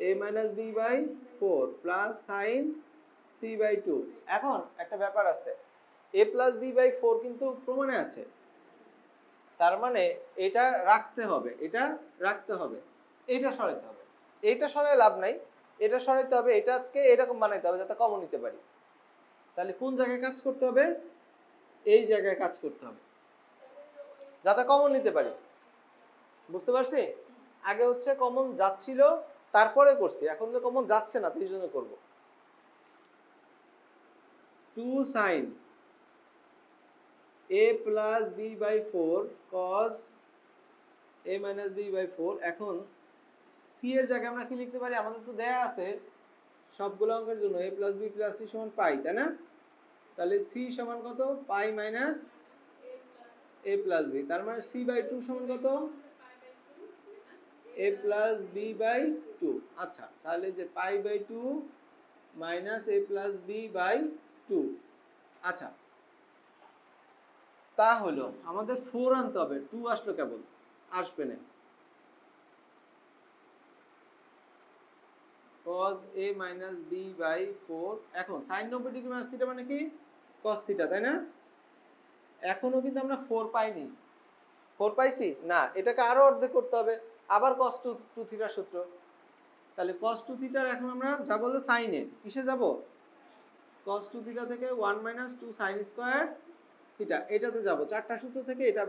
a minus b by 4 plus sin c by 2। এখন একটা ব্যাপার আছে, a plus b by 4 কিন্তু প্রমাণে আছে, তার মানে এটা রাখতে হবে, এটা রাখতে হবে, এটা সরাতে হবে। এটা সরাই লাভ নাই, এটা সরাইতে হবে, এটাকে এরকম বানাইতে হবে যাতে কমন নিতে পারি। তাহলে কোন জায়গায় কাজ করতে হবে? এই জায়গায় কাজ করতে হবে যাতে কমন নিতে পারি। বুঝতে পারছি? আগে হচ্ছে কমন যাচ্ছিল তারপরে করছি, এখন যে কমন যাচ্ছে না সেই জন্য করবো। 2 sin a plus b by 4 cos a minus b by 4। এখন c এর জায়গায় আমরা কি লিখতে পারি? আমাদের তো দেয়া আছে সবগুলো অঙ্কের জন্য a plus b plus c সমান পাই, তাই না? তাহলে c সমান কত? পাই মাইনাস a plus b। তার মানে c by 2 সমান কত? a plus b by 2। আচ্ছা, তাহলে যে pi by 2 minus a plus b by 2। আচ্ছা, তা হলো আমাদের 4 আনতে হবে, 2 আসলো কেবল, আসবে না। cos a minus b by 4। এখন sin 90 ডিগ্রি মাইনাস থিটা মানে কি? cos থিটা, তাই না? এখনো কিন্তু আমরা 4 পাইনি। 4 পাইছি না, এটাকে আরো অর্ধেক করতে হবে, আবার cos 2 থিটার সূত্র। তাহলে cos 2 থিটার এখন আমরা যাব হলো sin এ, কিসে যাব? cos 2 থিটা থেকে 1 - 2 sin স্কয়ার থিটা, এটাতে যাব। চারটা সূত্র থেকে এটা